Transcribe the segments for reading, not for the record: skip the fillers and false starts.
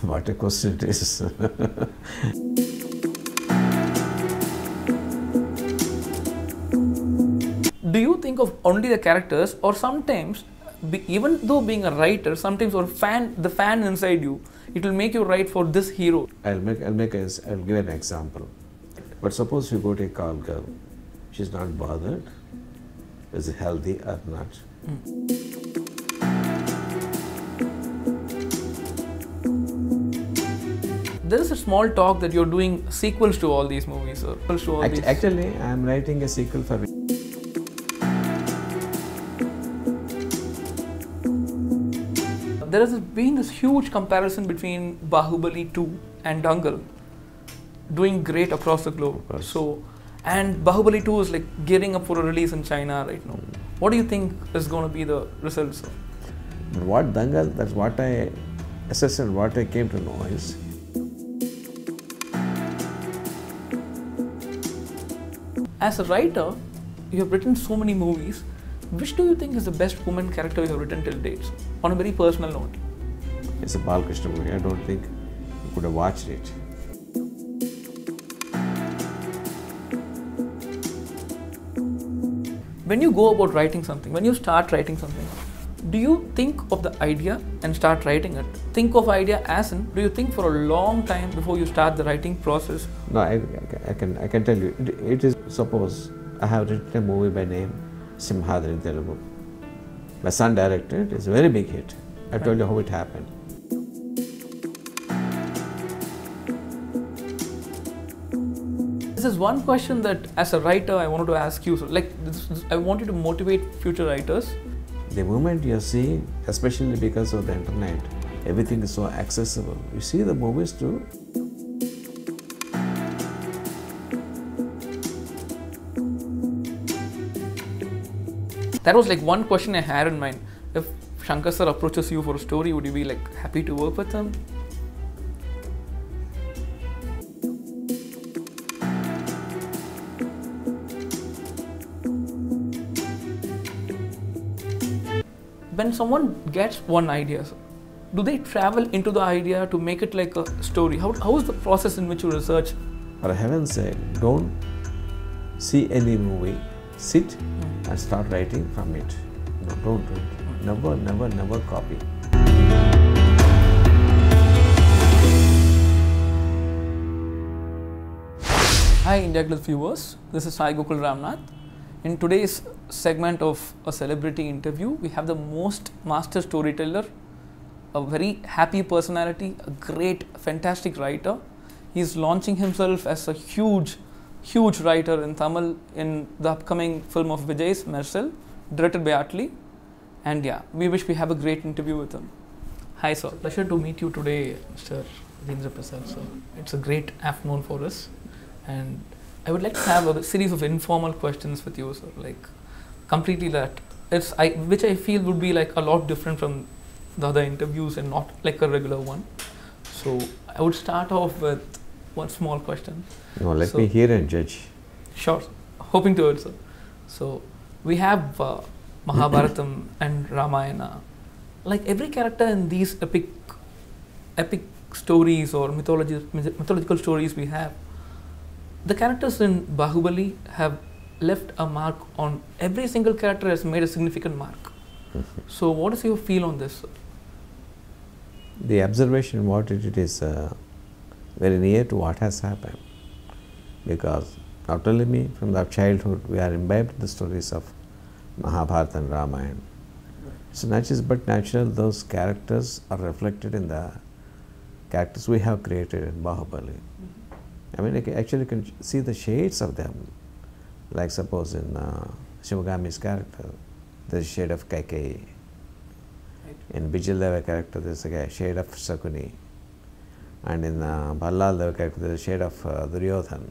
What a question it is. Do you think of only the characters, or sometimes, even though being a writer, sometimes the fan inside you, it will make you write for this hero? I'll give an example. But suppose you go to a call girl, she's not bothered, is it healthy or not? There is a small talk that you're doing sequels to all these movies, or Actually, I'm writing a sequel for it. There has been this huge comparison between Baahubali 2 and Dangal, doing great across the globe. So, and Baahubali 2 is like gearing up for a release in China right now. What do you think is going to be the results? What Dangal, that's what I assessed and what I came to know is, as a writer, you have written so many movies. Which do you think is the best woman character you have written till date? On a very personal note. It's a Balakrishna movie. I don't think you could have watched it. When you go about writing something, when you start writing something, do you think of the idea and start writing it? Think of idea as in, do you think for a long time before you start the writing process? No, I can tell you. It is, suppose I have written a movie by name Simhadri in Telugu. My son directed. It's a very big hit. I told you how it happened. This is one question that, as a writer, I wanted to ask you. So, like, I want you to motivate future writers. The moment you see, especially because of the internet, everything is so accessible. You see the movies too. That was like one question I had in mind. If Shankar sir approaches you for a story, would you be like happy to work with him? When someone gets one idea, do they travel into the idea to make it like a story? How is the process in which you research? For heaven's sake, don't see any movie, sit and start writing from it. No, don't do it. Never copy. Hi IndiaGlitz viewers, this is Sai Gokul Ramnath. In today's segment of a celebrity interview, we have the most master storyteller, a very happy personality, a great, fantastic writer. He's launching himself as a huge writer in Tamil in the upcoming film of Vijay's Marcel, directed by Atli. And yeah, we wish we have a great interview with him. Hi sir, pleasure to meet you today, Mr. Vijayendra Prasad sir. It's a great afternoon for us, and I would like to have a series of informal questions with you, sir. Like completely that which I feel would be like a lot different from the other interviews and not like a regular one. So I would start off with one small question. No, let me hear and judge. Sure, hoping to it, sir. So we have Mahabharatam and Ramayana. Like every character in these epic stories or mythological stories we have, the characters in Baahubali have left a mark on every single character, has made a significant mark. So what is your feel on this? The observation what it is very near to what has happened, because not only me, from our childhood we are imbibed in the stories of Mahabharata and Ramayana. So but natural those characters are reflected in the characters we have created in Baahubali. I mean, actually can see the shades of them. Like suppose in Shivagami's character, there is a shade of Kaikeyi. In Vijayendra character, there is a shade of Sakuni. And in Ballal character, there is a shade of Duryodhan.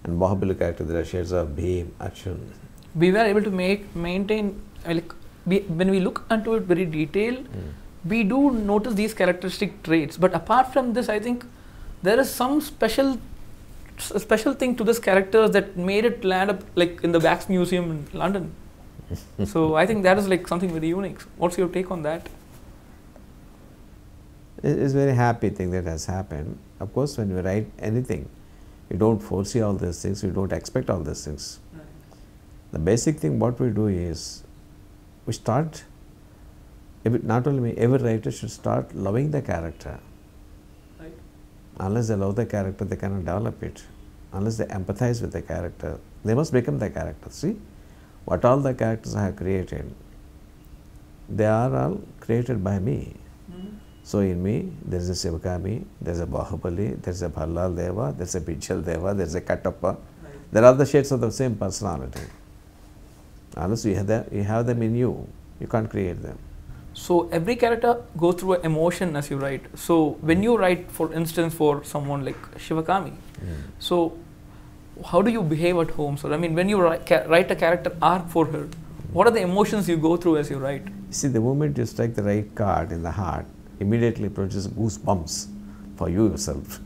And Baahubali character, there are shades of Bhim, Arjun. We were able to maintain, like, when we look into it very detailed, we do notice these characteristic traits. But apart from this, I think there is some special thing to this characters that made it land up like in the Wax Museum in London. So I think that is like something very unique. What's your take on that? It's a very happy thing that has happened. Of course, when you write anything, you don't foresee all these things, you don't expect all these things. Right. The basic thing what we do is, we start, not only me, every writer should start loving the character. Right. Unless they love the character, they cannot develop it. Unless they empathize with the character, they must become the character. See, what all the characters I have created, they are all created by me. So in me, there is a Sivakami, there is a Baahubali, there is a Bhallal Deva, there is a Bijal Deva, there is a Kattappa. Right. There are the shades of the same personality. Unless you have them in you, you can't create them. So every character goes through an emotion as you write. So when you write, for instance, for someone like Shivakami, so how do you behave at home? So I mean, when you write a character arc for her, what are the emotions you go through as you write? See, the moment you strike the right chord in the heart, immediately produces goosebumps for you yourself.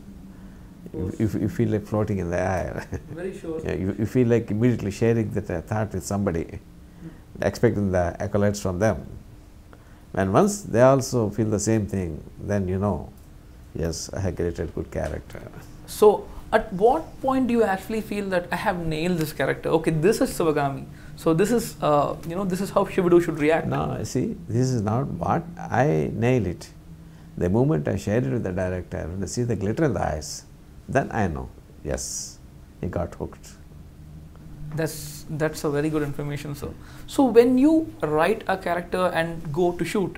You feel like floating in the air. Very sure. Yeah, you feel like immediately sharing that thought with somebody, expecting the accolades from them. And once they also feel the same thing, then you know, yes, I have created good character. So at what point do you actually feel that I have nailed this character? Okay, this is Sivagami. So this is, this is how Shivadu should react. No, see, this is not what I nail it. The moment I share it with the director and I see the glitter in the eyes, then I know, yes, he got hooked. That's a very good information, sir. So when you write a character and go to shoot,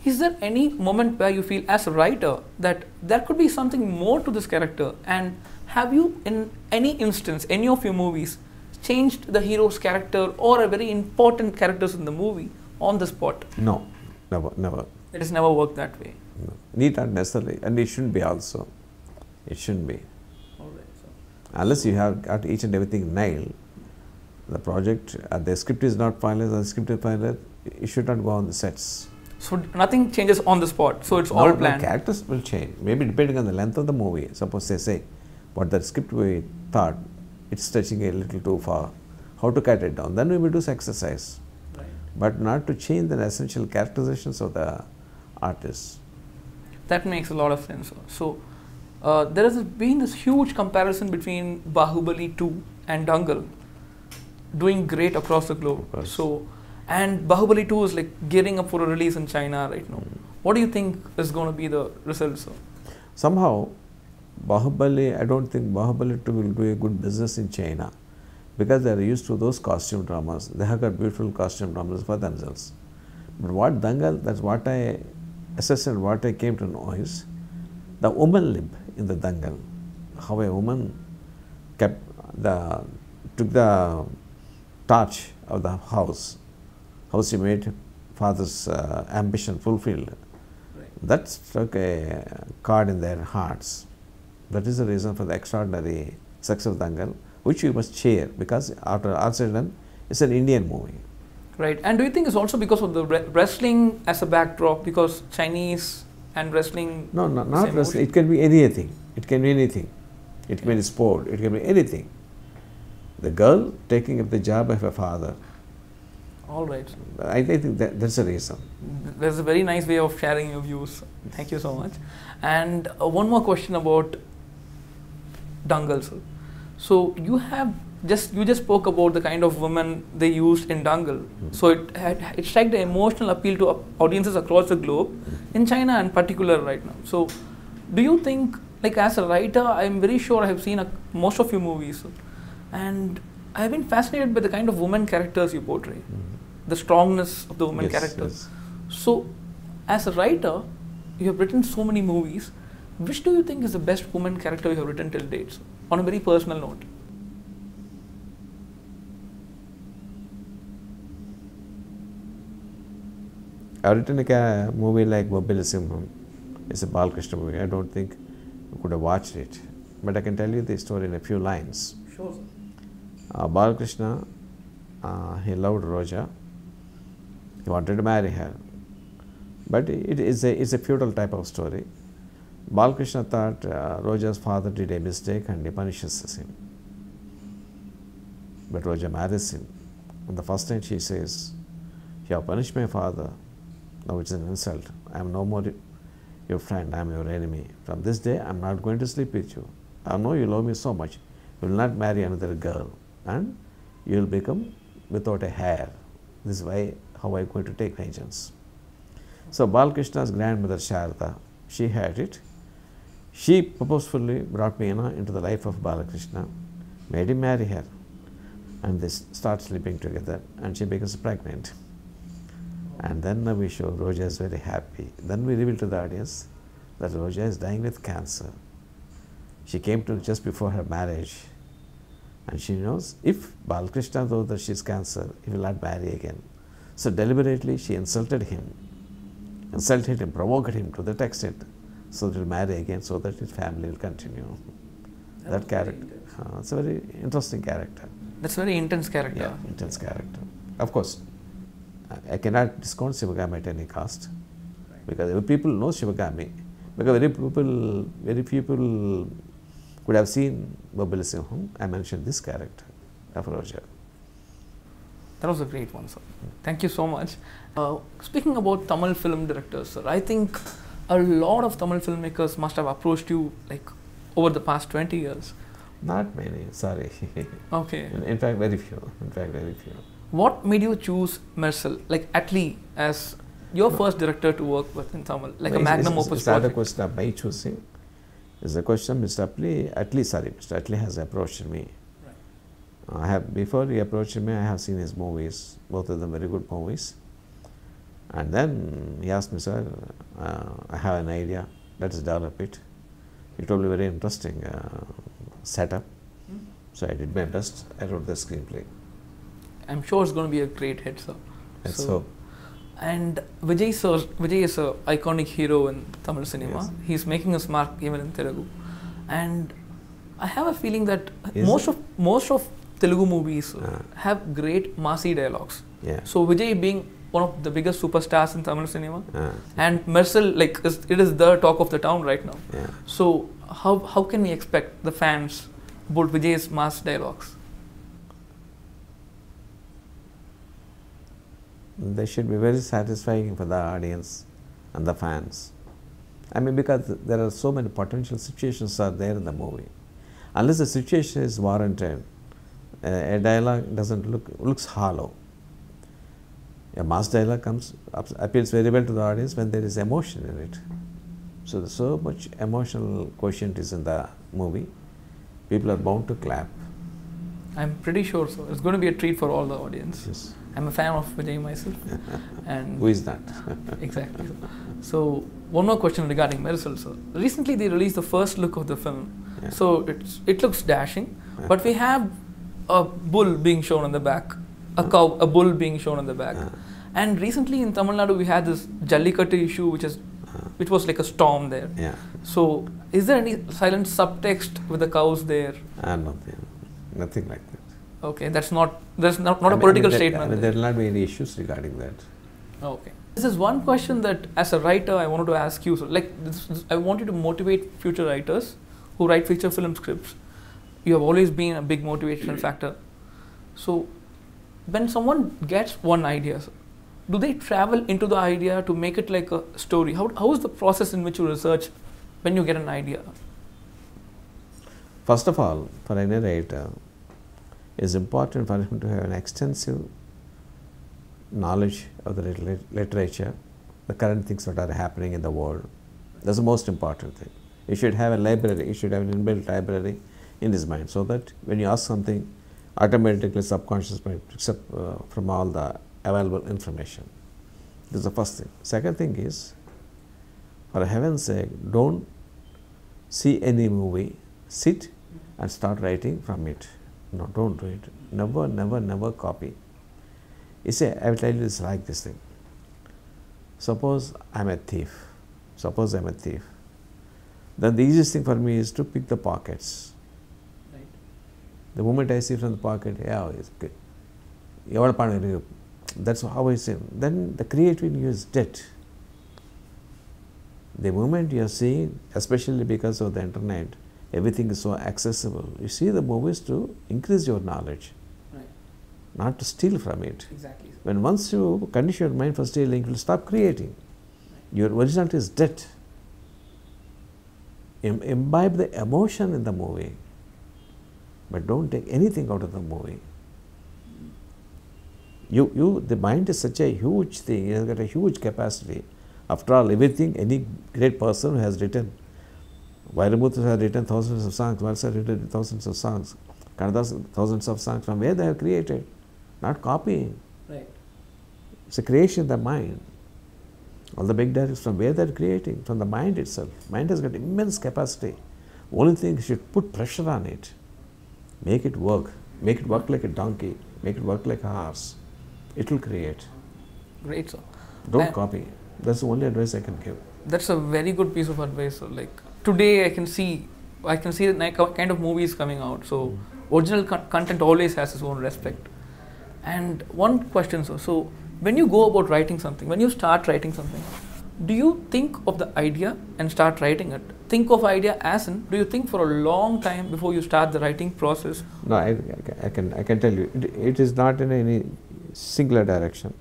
is there any moment where you feel as a writer that there could be something more to this character? And have you, in any instance, any of your movies, changed the hero's character or a very important characters in the movie on the spot? No, never. It has never worked that way. No. Need not necessarily, and it shouldn't be also. It shouldn't be. All right, sir. Unless you have got each and everything nailed, the project, the script is not finalized, the script is finalized, it should not go on the sets. So nothing changes on the spot, so it's all planned? No, characters will change, maybe depending on the length of the movie. Suppose they say, what the script we thought, it's stretching a little too far, how to cut it down, then we will do exercise. Right. But not to change the essential characterizations of the artist. That makes a lot of sense. So there has been this huge comparison between Baahubali 2 and Dangal, doing great across the globe. So, and Baahubali 2 is like gearing up for a release in China right now. What do you think is going to be the result, sir? Somehow, I don't think Baahubali 2 will do a good business in China, because they are used to those costume dramas. They have got beautiful costume dramas for themselves. But what Dangal, that's what I assessed and what I came to know is the woman lib in the Dangal. How a woman took the torch of the house, how she made father's ambition fulfilled. Right. That struck a chord in their hearts. That is the reason for the extraordinary success of Dangal, which we must cheer, because after all said and done, it's an Indian movie. Right. And do you think it's also because of the wrestling as a backdrop, because Chinese and wrestling? No, not wrestling. It can be anything. It can be anything. It can be sport. It can be anything. The girl taking up the job of a father. All right. I think that's the reason. That's a very nice way of sharing your views. Thank you so much. And one more question about Dangal, sir. So you just spoke about the kind of women they used in Dangal. So it struck the emotional appeal to audiences across the globe, in China in particular right now. So do you think, like as a writer, I'm very sure I have seen most of your movies, and I have been fascinated by the kind of women characters you portray, the strongness of the woman characters. Yes. So as a writer, you have written so many movies. Which do you think is the best woman character you have written till date, sir? On a very personal note? I've written a movie like Balakrishna. It's a Balakrishna movie. I don't think you could have watched it, but I can tell you the story in a few lines. Sure, sir. Balakrishna, he loved Roja. He wanted to marry her, but it's a feudal type of story. Balakrishna thought Roja's father did a mistake and he punishes him. But Roja marries him. On the first night she says, "You have punished my father. Now it's an insult. I am no more your friend, I am your enemy. From this day, I am not going to sleep with you. I know you love me so much. You will not marry another girl, and you will become without a hair. This is how I am going to take vengeance. So Balakrishna's grandmother Sharda, she had it. She purposefully brought Meena into the life of Balakrishna, made him marry her, and they start sleeping together, and she becomes pregnant. And then we show Roja is very happy. Then we reveal to the audience that Roja is dying with cancer. She came to just before her marriage, and she knows if Balakrishna knows that she is cancer, he will not marry again. So deliberately she insulted him, provoked him to that extent, so that he will marry again, so that his family will continue. That character, it's a very interesting character. That's a very intense character. Yeah, intense character. Of course, I cannot discount Shivagami at any cost, because every people know Shivagami, because very few people could have seen Baahubali Simham. I mentioned this character of Roja. That was a great one, sir. Thank you so much. Speaking about Tamil film directors, sir, I think a lot of Tamil filmmakers must have approached you like over the past 20 years. Not many, sorry. Okay. In fact, very few. What made you choose Marcel, like Atlee, as your first director to work with in Tamil, like a magnum opus project? It's not a question of my choosing. It's a question Mr. Atlee has approached me. Right. Before he approached me, I have seen his movies, both of them very good movies. And then he asked me, sir, I have an idea, let's develop it. He told me very interesting setup. So I did my best, I wrote the screenplay. I'm sure it's going to be a great hit, sir. Let's hope. And Vijay is an iconic hero in Tamil cinema. Yes. He's making his mark even in Telugu. And I have a feeling that most of Telugu movies have great massy dialogues. Yeah. So Vijay being one of the biggest superstars in Tamil cinema, and Marcel, it is the talk of the town right now. Yeah. So how can we expect the fans about Vijay's mass dialogues? They should be very satisfying for the audience and the fans. I mean, because there are so many potential situations are there in the movie. Unless the situation is warranted, a dialogue looks hollow. A mass dialogue appeals very well to the audience when there is emotion in it. So there's so much emotional quotient is in the movie. People are bound to clap. I'm pretty sure so. It's going to be a treat for all the audience. Yes. I'm a fan of Vijay myself. And who is that? Exactly. So one more question regarding Marcel, sir. Recently they released the first look of the film. Yeah. So it looks dashing, but we have a bull being shown on the back, a bull being shown on the back. And recently in Tamil Nadu we had this Jallikattu issue which was like a storm there. Yeah. So is there any silent subtext with the cows there? Nothing like that. Okay, there's not a political statement. There will not be any issues regarding that. Okay. This is one question that as a writer I wanted to ask you. So I want you to motivate future writers who write feature film scripts. You have always been a big motivational factor. So when someone gets one idea, do they travel into the idea to make it like a story? How is the process in which you research when you get an idea? First of all, for any writer, it is important for him to have an extensive knowledge of the literature, the current things that are happening in the world. That's the most important thing. You should have a library, you should have an inbuilt library in his mind, so that when you ask something, automatically subconscious mind picks up from all the available information. This is the first thing. Second thing is, for heaven's sake, don't see any movie, sit and start writing from it. No, don't do it. Never copy. You say, I will tell you this like this thing. Suppose I'm a thief. Then the easiest thing for me is to pick the pockets. Right. The moment I see from the pocket, yeah, it's good. That's how I say. Then the creativity in you is dead. The moment you are seeing, especially because of the internet, everything is so accessible. You see the movies to increase your knowledge, right, not to steal from it. Exactly. When once you condition your mind for stealing, you will stop creating. Right. Your originality is dead. imbibe the emotion in the movie, but don't take anything out of the movie. The mind is such a huge thing, it has got a huge capacity. After all, everything, any great person who has written, Vairamuthu has written thousands of songs, Valsa has written thousands of songs, Kanadas thousands of songs, from where they have created, not copying. Right. It's a creation of the mind. All the big directors, from where they are creating, from the mind itself. Mind has got immense capacity. Only thing you should put pressure on it. Make it work like a donkey, make it work like a horse. It will create. Great, sir. Don't copy. That's the only advice I can give. That's a very good piece of advice, sir. Like today, I can see the kind of movies coming out. So original content always has its own respect. And one question, sir. So when you go about writing something, when you start writing something, do you think of the idea and start writing it? Think of idea as in, do you think for a long time before you start the writing process? No, I can tell you, it is not in any singular direction.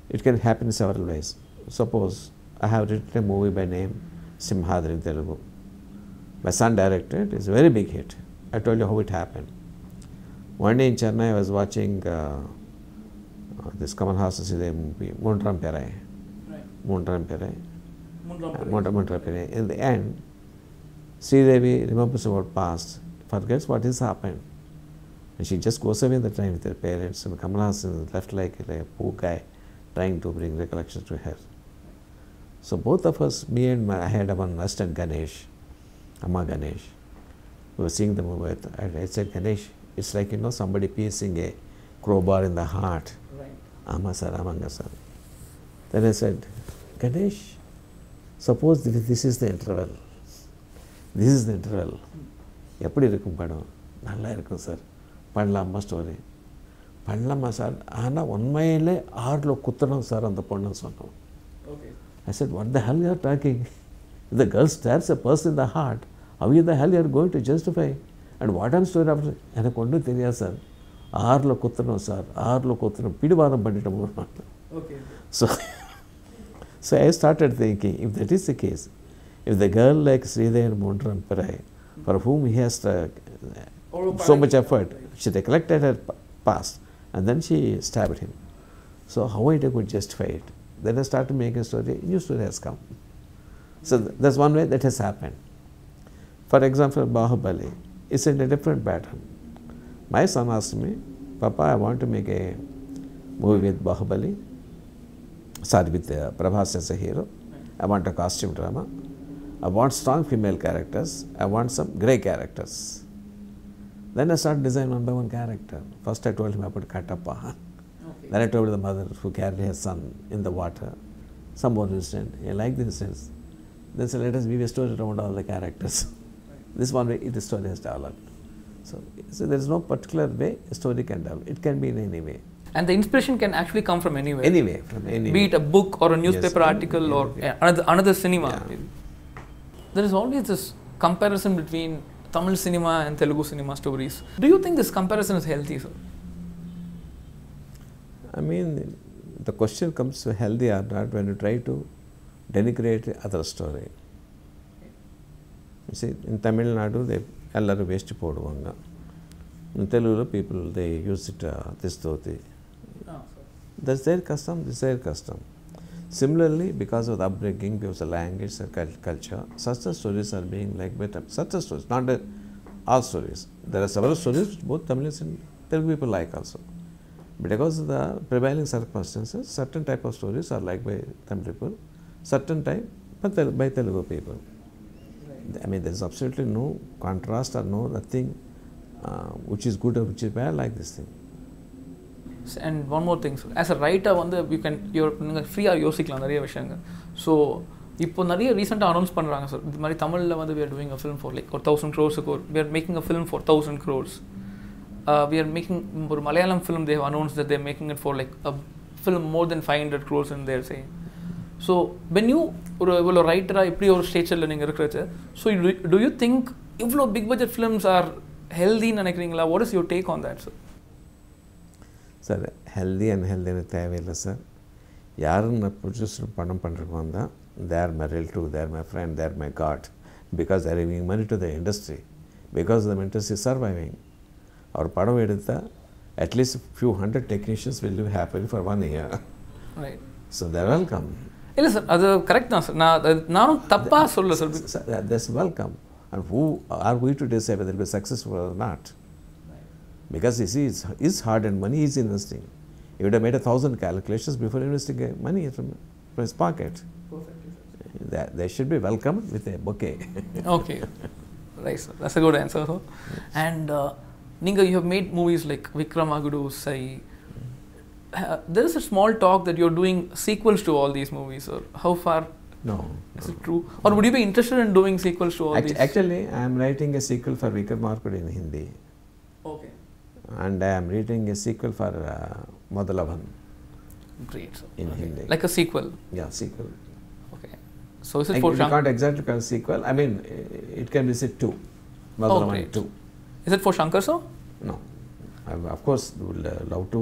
It can happen in several ways. Suppose I have written a movie by name Simhadri in Telugu. My son directed, it's a very big hit. I told you how it happened. One day in Chennai, I was watching this Kamal Hassan's movie, Mundram Perai. Mundram Perai. In the end, Sridevi remembers about past, forgets what has happened. And she just goes away in the time with her parents, and Kamal Hassan is left like a poor guy trying to bring recollections to her. So both of us, me and I had one assistant Ganesh, Amma Ganesh, we were seeing the movie. I said, Ganesh, it's like, somebody piercing a crowbar in the heart. Right. Amma sir, Amanga sir. Then I said, Ganesh, suppose this is the interval. This is the interval. எப்படி இருக்கும் படம்? நல்லா இருக்கும் sir. பண்ணலாமா story? பண்ணலாமா sir? ஆனால் உண்மையிலே ஆறில் குத்தணும் சார் அந்த பொண்ணு சொன்னோம். I said, what the hell you are talking? If the girl stabs a person in the heart, how in the hell you are going to justify? And what I'm story after? எனக்கு ஒன்றும் தெரியாது sir. ஆறில் குத்தணும் sir. ஆறில் குத்தணும். பிடிவாதம் பண்ணிட்டோம். So I started thinking, if that is the case, if the girl like Sridevi and Mundram Perai, for whom he has so much effort, she recollected her past and then she stabbed him. So how I could justify it? Then I started making a story, a new story has come. So that's one way that has happened. For example, Baahubali is in a different pattern. My son asked me, Papa, I want to make a movie with Baahubali. Sorry, with Prabhas as a hero. I want a costume drama. I want strong female characters. I want some grey characters. Then I started designing one by one character. First I told him about Katappa. Then I told the mother who carried her son in the water. Some more incident. I like the instance. Then said, let us weave a story around all the characters. This one way the story has developed. So there is no particular way a story can develop. It can be in any way. And the inspiration can actually come from anywhere. Anyway, from anywhere. Be it a book or a newspaper article or another cinema. Yeah. There is always this comparison between Tamil cinema and Telugu cinema stories. Do you think this comparison is healthy, sir? I mean, the question comes to healthy or not when you try to denigrate other story. You see, in Tamil Nadu, they ellaru waste poduvanga. In Telugu, people, they use it, this dhoti. That's their custom, this is their custom. Similarly, because of the upbringing, because of the language and culture, such stories are being liked by such stories, not all stories. There are several stories which both Tamils and Telugu people like also. But because of the prevailing circumstances, certain type of stories are liked by Tamil people, certain type by Telugu people. I mean, there is absolutely no contrast or no nothing which is good or which is bad like this thing. And one more thing, as a writer, you're free or யோசிக்கலாம் நிறைய விஷயங்கள். So, இப்போ நிறைய ரீசெண்டாக announce பண்ணுறாங்க sir. இது மாதிரி தமிழில் we are doing a film for like 1,000 crores. We are making a film for 1,000 crores. We are making ஒரு Malayalam film, they have announced that they are making it for like a film more than 500 crores and they are saying. So, when you ஒரு ரைட்டராக இப்படி ஒரு ஸ்டேஜில் நீங்கள் இருக்கிறது, so do you think இவ்வளோ big budget films are healthy நினைக்கிறீங்களா? What is your take on that, sir? Sir, healthy and ஹெல்தின்னு தேவையில்லை சார். யாரும் நான் ப்ரொடியூசர் பணம் பண்ணுறவங்க வந்தால், they're my relative, they're my friend, they're my god. because they are giving money to the industry, because the industry is surviving. Our padam edutha, at least a few hundred technicians will live happily for 1 year. Right. So they are welcome. ಇಲ್ಲ sir ಅದು correct sir ನಾನು ತಪ್ಪಾ ಸೊಲ್ಲ sir That's welcome. And who are we to decide whether it will be successful or not? Because you see, it's hard and money is investing. He would have made 1,000 calculations before investing money from his pocket. They should be welcomed with a bouquet. Okay. Right, sir. That's a good answer. Sir. And Ninga, you have made movies like Vikramagudu, Sai. There is a small talk that you're doing sequels to all these movies, sir. How far? No. Is it true? Or would you be interested in doing sequels to all these? Actually, I am writing a sequel for Vikramagudu in Hindi. Okay. And I am reading a sequel for Madalavan. Great, sir. In Hindi. Like a sequel? Yeah, sequel. Okay. So is it for You can't exactly call it sequel. I mean, it can be said 2. Madalavan 2. Is it for Shankar, sir? No. I, of course, would love to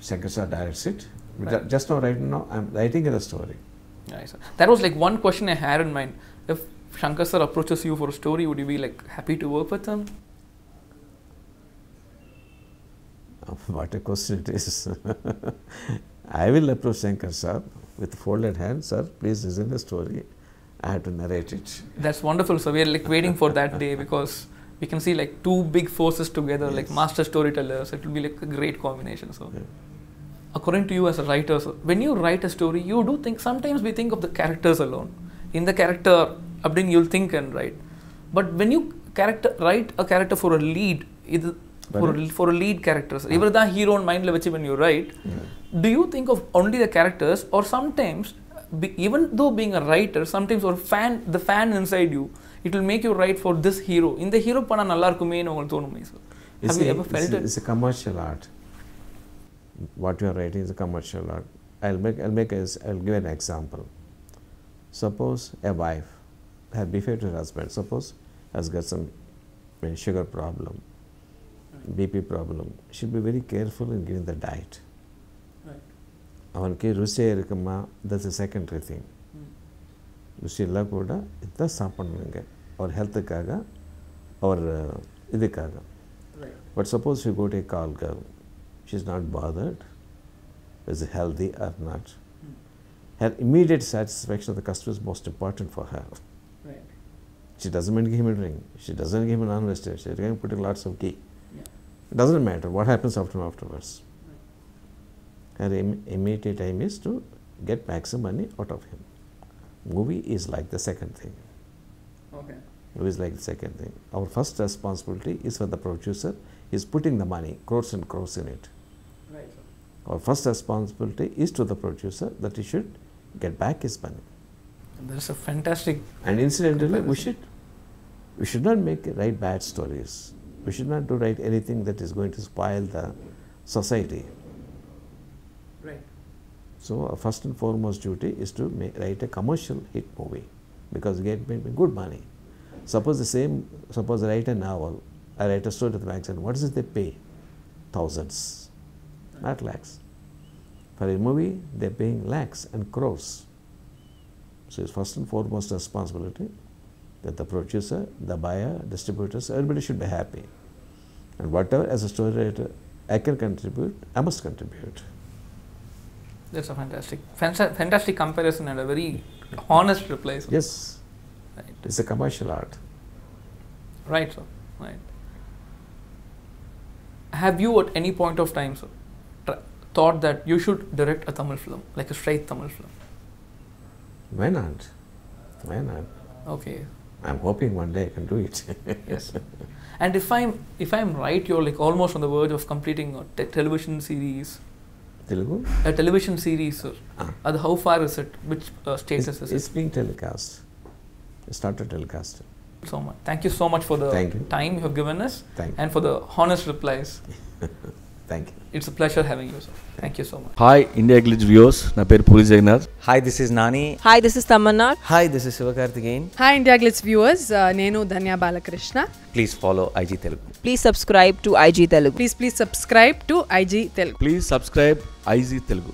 Shankar sir directs it. Right. Just now, right now, I am writing the story. Right, sir. That was like one question I had in mind. If Shankar sir approaches you for a story, would you be like happy to work with him? What a question it is. I will approach Shankar sir with folded hands. Sir, please listen the story. I have to narrate it. That's wonderful. So we are like waiting for that day, because we can see like two big forces together, yes, like master storytellers. It will be like a great combination. So, yeah. According to you as a writer, so when you write a story, you do think, sometimes we think of the characters alone. In the character, update you'll think and write. But when you write a character for a lead, for a lead character, so even the hero in mind when you write, do you think of only the characters, or sometimes, even though being a writer, sometimes or the fan inside you, it will make you write for this hero. In the hero pana nalla irukume nu ungalku thonum. Have you ever felt it? It's a commercial art. What you are writing is a commercial art. I'll give an example. Suppose a wife has behaved to her husband. Suppose has got some sugar problem, BP problem. She should be very careful in giving the diet. Avanki ruchi irukuma, that's a secondary thing. Ruchi illa kuda idha saapadunga or health kaga or idikaga. But suppose you go to a call girl, she is not bothered, is it healthy or not. Her immediate satisfaction of the customer is most important for her. Right. She doesn't give him a drink, she doesn't give him non-vegetarian, she is putting lots of ghee. It doesn't matter what happens afterwards. Her immediate aim is to get maximum money out of him. Movie is like the second thing. Okay. Movie is like the second thing. Our first responsibility is for the producer. He is putting the money, crores and crores in it. Right, sir. Our first responsibility is to the producer that he should get back his money. That's a fantastic. And incidentally, we should not write bad stories. We should not write anything that is going to spoil the society. Right. So our first and foremost duty is to write a commercial hit movie, because it gets good money. Suppose I write a novel, I write a story to the magazine. What is it they pay? Thousands, not lakhs. For a movie, they are paying lakhs and crores. So it's first and foremost responsibility that the producer, the buyer, distributors, everybody should be happy. And whatever as a story writer I can contribute, I must contribute. That's a fantastic comparison and a very honest reply, sir. Yes. Right. It's a commercial art. Right, sir. Right. Have you at any point of time, sir, thought that you should direct a Tamil film, like a straight Tamil film? Why not? Why not? Okay. I'm hoping one day I can do it. Yes. And if I'm right, you're like almost on the verge of completing a television series. Telugu? A television series, sir. How far is it? Which status is it? It's being telecast. It started telecasting. So much. Thank you so much for the time you have given us. And for the honest replies. Thank you. It's a pleasure having you, sir. Thank you so much. Hi, IndiaGlitz viewers. Na peru Vijayendra. Hi, this is Nani. Hi, this is Tamanna. Hi, this is Sivakarthikeyan. Hi, IndiaGlitz viewers. Nenu Dhanya Balakrishna. Please follow IG Telugu. Please subscribe to IG Telugu. Please subscribe to IG Telugu. Please subscribe IG Telugu.